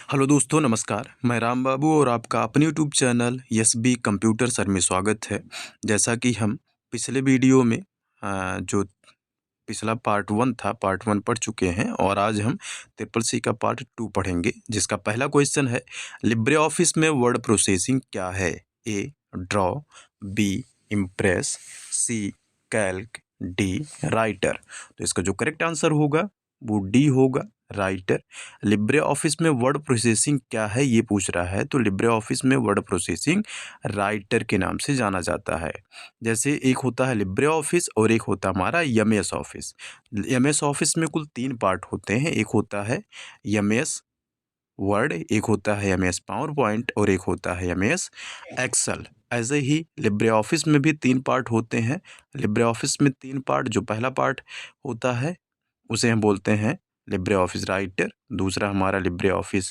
Hello दोस्तों, नमस्कार। मैं राम बाबू और आपका अपने YouTube channel SB computer sir में स्वागत है। जैसा कि हम पिछले वीडियो में जो पिछला पार्ट 1 था, पार्ट 1 पढ़ चुके हैं और आज हम ट्रिपल सी का पार्ट 2 पढ़ेंगे, जिसका पहला क्वेश्चन है, लिब्रे ऑफिस में वर्ड प्रोसेसिंग क्या है? A draw, B Impress, C Calc, D Writer. तो इसका जो करेक्ट आंसर होगा वो डी होगा, राइटर। लिब्रे ऑफिस में वर्ड प्रोसेसिंग क्या है ये पूछ रहा है, तो लिब्रे ऑफिस में वर्ड प्रोसेसिंग राइटर के नाम से जाना जाता है। जैसे एक होता है लिब्रे ऑफिस और एक होता है हमारा एमएस ऑफिस। एमएस ऑफिस में कुल 3 पार्ट होते हैं, एक होता है एमएस वर्ड, एक होता है एमएस पावर पॉइंट और एक होता है एमएस एक्सेल। ऐसे ही लिब्रे ऑफिस में भी 3 पार्ट होते हैं। लिब्रे ऑफिस में 3 पार्ट, जो पहला पार्ट होता है उसे हम बोलते हैं लिब्रे ऑफिस राइटर, दूसरा हमारा लिब्रे ऑफिस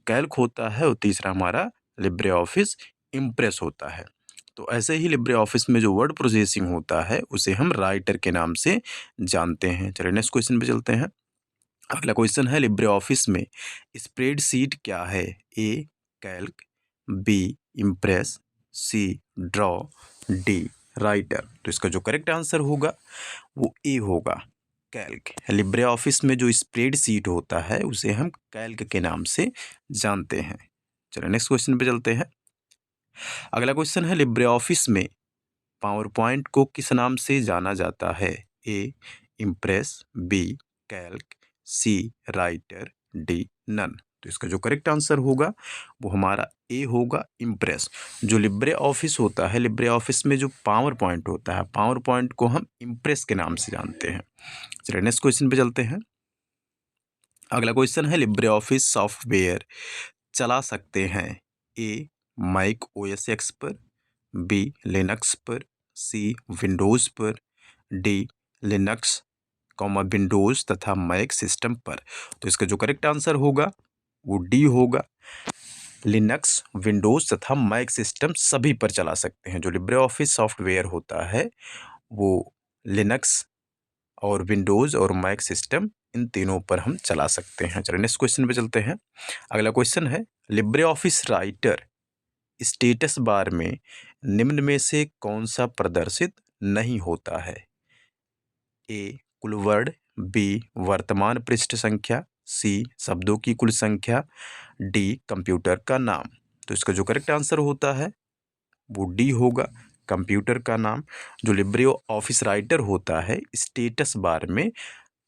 कैल्क होता है और तीसरा हमारा लिब्रे ऑफिस इम्प्रेस होता है। तो ऐसे ही लिब्रे ऑफिस में जो वर्ड प्रोसेसिंग होता है उसे हम राइटर के नाम से जानते हैं। चलिए नेक्स्ट क्वेश्चन पे चलते हैं। अगला क्वेश्चन है, लिब्रे ऑफिस में स्प्रेडशीट क्या है? A Calc, B Impress, C Draw, D Writer. तो इसका जो करेक्ट आंसर होगा वो ए होगा, कैल्क। लिब्रे ऑफिस में जो स्प्रेडशीट होता है उसे हम कैल्क के नाम से जानते हैं। चलो नेक्स्ट क्वेश्चन पे चलते हैं। अगला क्वेश्चन है, लिब्रे ऑफिस में पावर पॉइंट को किस नाम से जाना जाता है? ए इम्प्रेस, बी कैल्क, सी राइटर, डी नन। तो इसका जो करेक्ट आंसर होगा वो हमारा ए होगा, इम्प्रेस। जो लिब्रे ऑफिस होता है, लिब्रे ऑफिस में जो पावर पॉइंट होता है, पावर पॉइंट को हम इम्प्रेस के नाम से जानते हैं। चलिए नेक्स्ट क्वेश्चन पे चलते हैं। अगला क्वेश्चन है, लिब्रे ऑफिस सॉफ्टवेयर चला सकते हैं? ए मैक ओएस एक्स पर, बी लिनक्स पर, सी विंडोज़ पर, डी लिनक्स कॉमा विंडोज़ तथा मैक सिस्टम पर। तो इसका जो करेक्ट आंसर होगा वो डी होगा, लिनक्स, विंडोज़ तथा मैक सिस्टम सभी पर चला सकते हैं। जो लिब्रे ऑफिस सॉफ्टवेयर होता है वो लिनक्स और विंडोज़ और मैक सिस्टम इन तीनों पर हम चला सकते हैं। चलिए नेक्स्ट क्वेश्चन पे चलते हैं। अगला क्वेश्चन है, Libre Office writer status bar में निम्न में से कौन सा प्रदर्शित नहीं होता है? ए कुल वर्ड, बी वर्तमान पृष्ठ संख्या, सी शब्दों की कुल संख्या, डी कंप्यूटर का नाम। तो इसका जो करेक्ट आंसर होता है वो डी होगा, कंप्यूटर का नाम। जो लिब्रे ऑफिस राइटर होता है स्टेटस बार में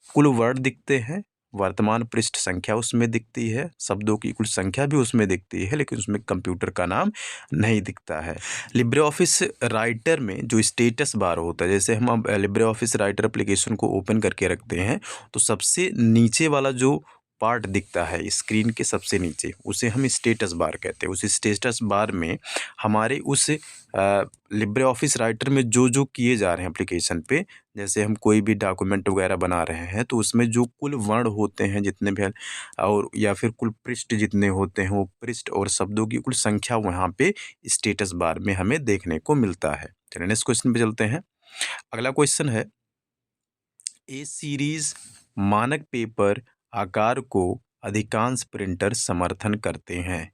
कुल वर्ड दिखते हैं, वर्तमान पृष्ठ संख्या उसमें दिखती है, शब्दों की कुल संख्या भी उसमें दिखती है, लेकिन उसमें कंप्यूटर का नाम नहीं दिखता है। लिब्रे ऑफिस राइटर में जो स्टेटस बार होता है, जैसे हम अब लिब्रे ऑफिस राइटर एप्लीकेशन को ओपन करके रखते हैं तो सबसे नीचे वाला जो पार्ट दिखता है स्क्रीन के सबसे नीचे, उसे हम स्टेटस बार कहते हैं। उस स्टेटस बार में हमारे उस लिब्रे ऑफिस राइटर में जो जो किए जा रहे हैं एप्लीकेशन पे, जैसे हम कोई भी डॉक्यूमेंट वगैरह बना रहे हैं तो उसमें जो कुल वर्ण होते हैं जितने भी, और या फिर कुल पृष्ठ जितने होते हैं, वो पृष्ठ और शब्दों की कुल संख्या वहाँ पे स्टेटस बार में हमें देखने को मिलता है। चलिए नेक्स्ट क्वेश्चन पे चलते हैं। अगला क्वेश्चन है, ए सीरीज मानक पेपर आकार को अधिकांश प्रिंटर समर्थन करते हैं।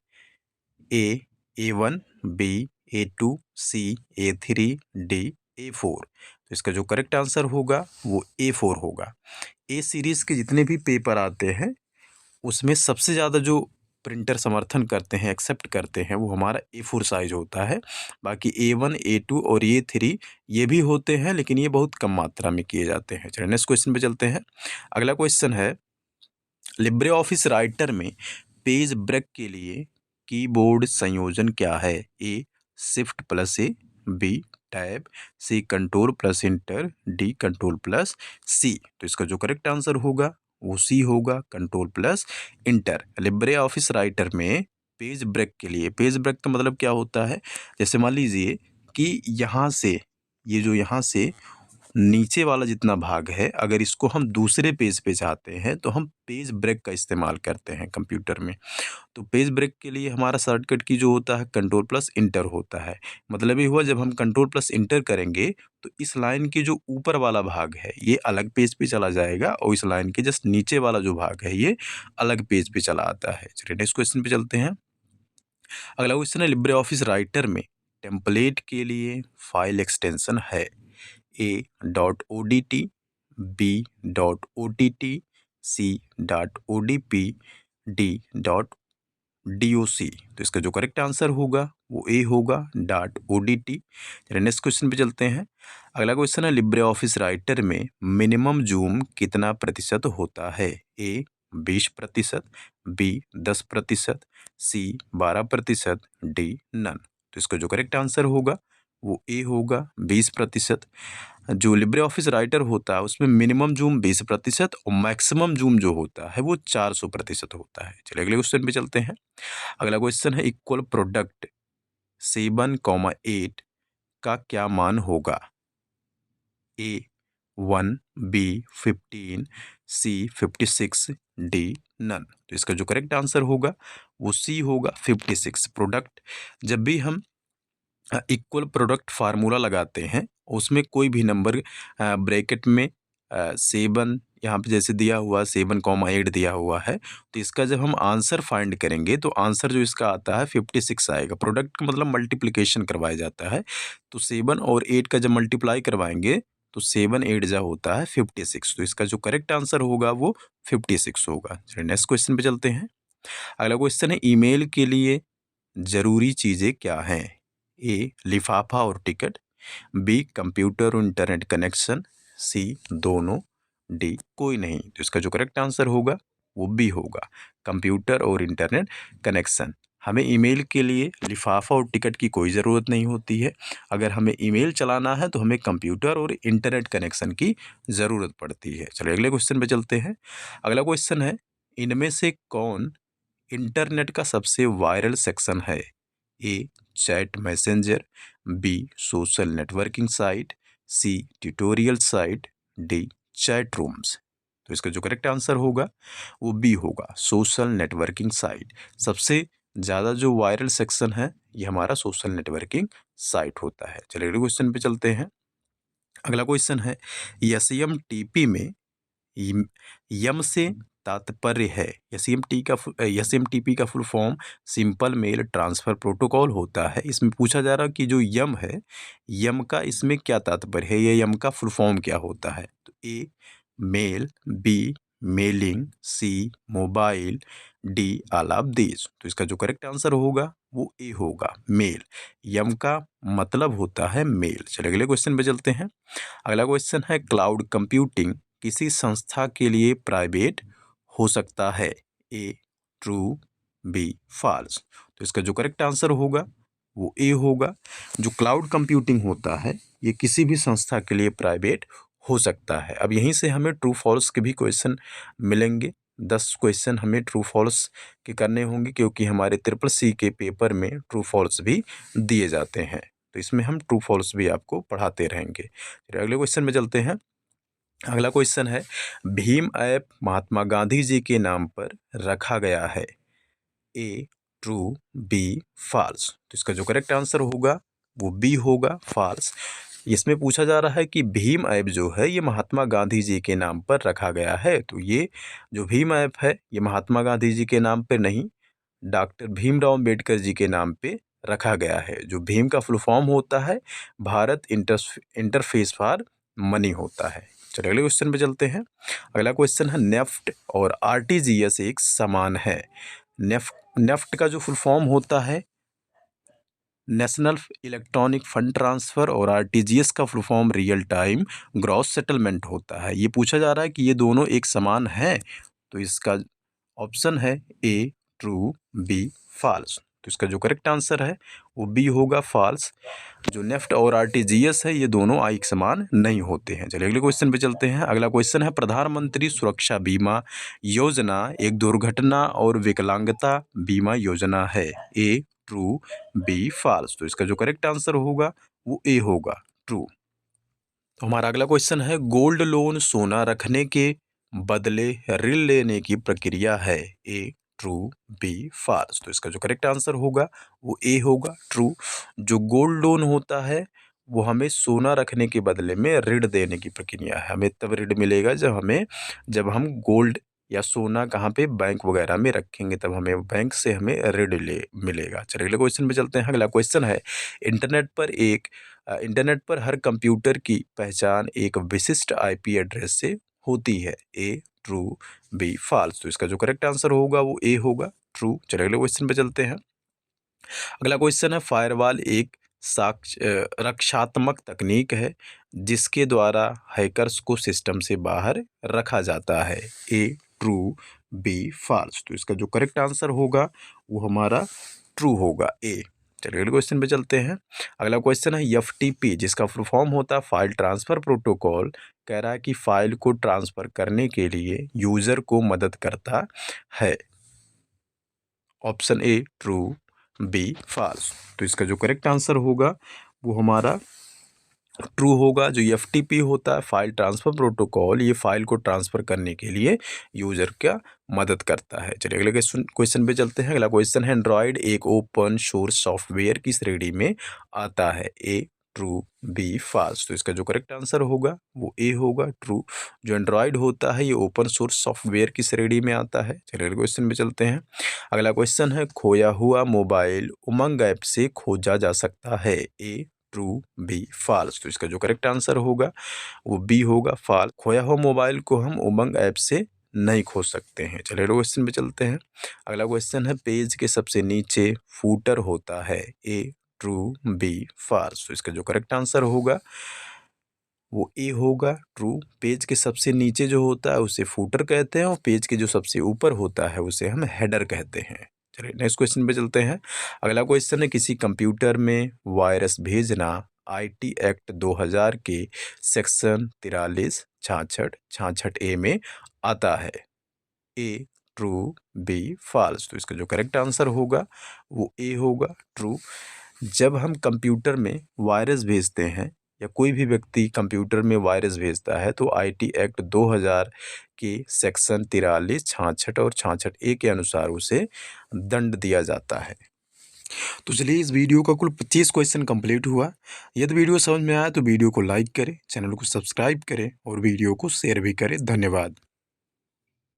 A1, बी A2, सी A3, डी A4। तो इसका जो करेक्ट आंसर होगा वो A4 होगा। ए सीरीज़ के जितने भी पेपर आते हैं उसमें सबसे ज़्यादा जो प्रिंटर समर्थन करते हैं, एक्सेप्ट करते हैं, वो हमारा A4 साइज होता है। बाकी A1, A2 और A3 ये भी होते हैं, लेकिन ये बहुत कम मात्रा में किए जाते हैं। चलिए नेक्स्ट क्वेश्चन पे चलते हैं। अगला क्वेश्चन है, लिब्रे ऑफिस राइटर में पेज ब्रेक के लिए कीबोर्ड संयोजन क्या है? A shift plus A, B tab, C control plus enter, D control plus C. तो इसका जो करेक्ट आंसर होगा वो सी होगा, control plus enter. Libre Office Writer में पेज ब्रेक के लिए, पेज ब्रेक का मतलब क्या होता है, जैसे मान लीजिए कि यहाँ से, ये जो यहाँ से नीचे वाला जितना भाग है, अगर इसको हम दूसरे पेज पे चाहते हैं तो हम पेज ब्रेक का इस्तेमाल करते हैं कंप्यूटर में। तो पेज ब्रेक के लिए हमारा शॉर्टकट की जो होता है कंट्रोल प्लस इंटर होता है। मतलब ये हुआ जब हम कंट्रोल प्लस इंटर करेंगे तो इस लाइन के जो ऊपर वाला भाग है ये अलग पेज पे चला जाएगा और इस लाइन के जस्ट नीचे वाला जो भाग है ये अलग पेज पे चला आता है। चलिए नेक्स्ट क्वेश्चन पे चलते हैं। अगला क्वेश्चन है लिब्रे ऑफिस राइटर में टेम्पलेट के लिए फाइल एक्सटेंशन है a.odt, b.ott, c.odp, d.doc। तो इसका जो करेक्ट आंसर होगा वो ए होगा .odt। चलिए नेक्स्ट क्वेश्चन पे चलते हैं। अगला क्वेश्चन है लिब्रे ऑफिस राइटर में मिनिमम जूम कितना प्रतिशत होता है? ए 20%, बी 10%, सी 12%, डी नन। तो इसका जो करेक्ट आंसर होगा वो ए होगा 20%। जो लिब्रे ऑफिस राइटर होता है उसमें मिनिमम जूम 20% और मैक्सिमम जूम जो होता है वो 400% होता है। चलिए अगले क्वेश्चन पे चलते हैं। अगला क्वेश्चन है इक्वल प्रोडक्ट 7,8 का क्या मान होगा? ए 1, बी 15, सी 56, डी नन। तो इसका जो करेक्ट आंसर होगा वो सी होगा 56। प्रोडक्ट जब भी हम इक्वल प्रोडक्ट फार्मूला लगाते हैं उसमें कोई भी नंबर ब्रैकेट में 7 यहाँ पे जैसे दिया हुआ 7,8 दिया हुआ है तो इसका जब हम आंसर फाइंड करेंगे तो आंसर जो इसका आता है 56 आएगा। प्रोडक्ट का मतलब मल्टीप्लिकेशन करवाया जाता है तो 7 और 8 का जब मल्टीप्लाई करवाएंगे तो 7 8 जा होता है 56। तो इसका जो करेक्ट आंसर होगा वो 56 होगा। चलिए नेक्स्ट क्वेश्चन पे चलते हैं। अगला क्वेश्चन है ईमेल के लिए ज़रूरी चीज़ें क्या हैं? ए लिफाफा और टिकट, बी कंप्यूटर और इंटरनेट कनेक्शन, सी दोनों, डी कोई नहीं। तो इसका जो करेक्ट आंसर होगा वो बी होगा कंप्यूटर और इंटरनेट कनेक्शन। हमें ईमेल के लिए लिफाफा और टिकट की कोई ज़रूरत नहीं होती है। अगर हमें ईमेल चलाना है तो हमें कंप्यूटर और इंटरनेट कनेक्शन की ज़रूरत पड़ती है। चलिए अगले क्वेश्चन पे चलते हैं। अगला क्वेश्चन है इनमें से कौन इंटरनेट का सबसे वायरल सेक्शन है? A chat messenger, B social networking site, C tutorial site, D chat rooms. तो इसका जो करेक्ट आंसर होगा वो बी होगा सोशल नेटवर्किंग साइट। सबसे ज़्यादा जो वायरल सेक्शन है ये हमारा सोशल नेटवर्किंग साइट होता है। चलिए अगले क्वेश्चन पे चलते हैं। अगला क्वेश्चन है SMTP में यम से तात्पर्य है? SMTP का full form simple mail transfer protocol होता है। इसमें पूछा जा रहा है कि जो यम है यम का इसमें क्या तात्पर्य है या यम का फुल फॉर्म क्या होता है? तो A mail, B mailing, C mobile, D all of these. तो इसका जो करेक्ट आंसर होगा वो ए होगा मेल। यम का मतलब होता है मेल। चलिए अगले क्वेश्चन पे चलते हैं। अगला क्वेश्चन है क्लाउड कंप्यूटिंग किसी संस्था के लिए प्राइवेट हो सकता है? ए ट्रू, बी फॉल्स। तो इसका जो करेक्ट आंसर होगा वो ए होगा। जो क्लाउड कंप्यूटिंग होता है ये किसी भी संस्था के लिए प्राइवेट हो सकता है। अब यहीं से हमें ट्रू फॉल्स के भी क्वेश्चन मिलेंगे। 10 क्वेश्चन हमें ट्रू फॉल्स के करने होंगे क्योंकि हमारे CCC के पेपर में ट्रू फॉल्स भी दिए जाते हैं। तो इसमें हम ट्रू फॉल्स भी आपको पढ़ाते रहेंगे। फिर अगले क्वेश्चन में चलते हैं। अगला क्वेश्चन है भीम ऐप महात्मा गांधी जी के नाम पर रखा गया है? ए ट्रू, बी फॉल्स। तो इसका जो करेक्ट आंसर होगा वो बी होगा फॉल्स। इसमें पूछा जा रहा है कि भीम ऐप जो है ये महात्मा गांधी जी के नाम पर रखा गया है। तो ये जो भीम ऐप है ये महात्मा गांधी जी के नाम पर नहीं डॉक्टर भीमराव अम्बेडकर जी के नाम पे रखा गया है। जो भीम का फुल फॉर्म होता है भारत इंटरफेस फॉर मनी होता है। चलिए अगले क्वेश्चन पे चलते हैं। अगला क्वेश्चन है नेफ्ट और RTGS एक समान है? नेफ्ट का जो फुल फॉर्म होता है नेशनल इलेक्ट्रॉनिक फंड ट्रांसफ़र और RTGS का full form real time gross settlement होता है। ये पूछा जा रहा है कि ये दोनों एक समान हैं। तो इसका ऑप्शन है ए ट्रू, बी फॉल्स। तो इसका जो करेक्ट आंसर है वो बी होगा फॉल्स। जो नेफ्ट और RTGS है ये दोनों एक समान नहीं होते हैं। चलिए अगले क्वेश्चन पे चलते हैं। अगला क्वेश्चन है प्रधानमंत्री सुरक्षा बीमा योजना एक दुर्घटना और विकलांगता बीमा योजना है? ए ट्रू, बी फॉल्स। तो इसका जो करेक्ट आंसर होगा वो ए होगा ट्रू। तो हमारा अगला क्वेश्चन है गोल्ड लोन सोना रखने के बदले ऋण लेने की प्रक्रिया है? ए ट्रू, बी फॉल्स। तो इसका जो करेक्ट आंसर होगा वो ए होगा, ट्रू। जो गोल्ड लोन होता है वो हमें सोना रखने के बदले में ऋण देने की प्रक्रिया है। हमें तब ऋण मिलेगा जब हम गोल्ड या सोना कहाँ पे बैंक वगैरह में रखेंगे, तब हमें बैंक से हमें ऋण ले मिलेगा। चलिए अगले क्वेश्चन पे चलते हैं। अगला क्वेश्चन है, इंटरनेट पर हर कंप्यूटर की पहचान एक विशिष्ट आईपी एड्रेस से होती है। ए ट्रू, बी फॉल्स। तो इसका जो करेक्ट आंसर होगा वो ए होगा, ट्रू। चलिए अगले क्वेश्चन पे चलते हैं। अगला क्वेश्चन है, फायरवॉल एक रक्षात्मक तकनीक है जिसके द्वारा हैकर्स को सिस्टम से बाहर रखा जाता है। ए ट्रू, बी फॉल्स। तो इसका जो करेक्ट आंसर होगा वो हमारा ट्रू होगा, ए। चलिए अगले क्वेश्चन पे चलते हैं। अगला क्वेश्चन है, एफटीपी जिसका फुल फॉर्म होता है फाइल ट्रांसफर प्रोटोकॉल, कह रहा है कि फाइल को ट्रांसफर करने के लिए यूजर को मदद करता है। Option A true, B false. तो इसका जो करेक्ट आंसर होगा वो हमारा ट्रू होगा। जो एफटीपी होता है फाइल ट्रांसफर प्रोटोकॉल, ये फाइल को ट्रांसफर करने के लिए यूजर का मदद करता है। चलिए अगले क्वेश्चन पे चलते हैं। अगला क्वेश्चन है, एंड्रॉयड एक ओपन सोर्स सॉफ्टवेयर की श्रेणी में आता है। ए ट्रू, बी फॉल्स। तो इसका जो करेक्ट आंसर होगा वो ए होगा, ट्रू। जो एंड्रॉयड होता है ये ओपन सोर्स सॉफ्टवेयर की श्रेणी में आता है। चलिए अगले क्वेश्चन पे चलते हैं। अगला क्वेश्चन है, खोया हुआ मोबाइल उमंग ऐप से खोजा जा सकता है। ए ट्रू, बी फॉल्स। तो इसका जो करेक्ट आंसर होगा वो बी होगा, फॉल्स। खोया हुआ मोबाइल को हम उमंग ऐप से नहीं खोज सकते हैं। चलिए अगले क्वेश्चन पे चलते हैं। अगला क्वेश्चन है, पेज के सबसे नीचे फूटर होता है। ए ट्रू, बी फॉल्स। तो इसका जो करेक्ट आंसर होगा वो ए होगा, ट्रू। पेज के सबसे नीचे जो होता है उसे फूटर कहते हैं और पेज के जो सबसे ऊपर होता है उसे हम हेडर कहते हैं। चलिए नेक्स्ट क्वेश्चन पे चलते हैं। अगला क्वेश्चन है, किसी कंप्यूटर में वायरस भेजना आईटी एक्ट 2000 के सेक्शन 43 66 ए में आता है। ए ट्रू, बी फॉल्स। तो इसका जो करेक्ट आंसर होगा वो ए होगा, ट्रू। जब हम कंप्यूटर में वायरस भेजते हैं या कोई भी व्यक्ति कंप्यूटर में वायरस भेजता है तो आईटी एक्ट 2000 के सेक्शन 43 66 और 66 ए के अनुसार उसे दंड दिया जाता है। तो चलिए इस वीडियो का कुल 25 क्वेश्चन कंप्लीट हुआ। यदि वीडियो समझ में आया तो वीडियो को लाइक करें, चैनल को सब्सक्राइब करें और वीडियो को शेयर भी करें। धन्यवाद।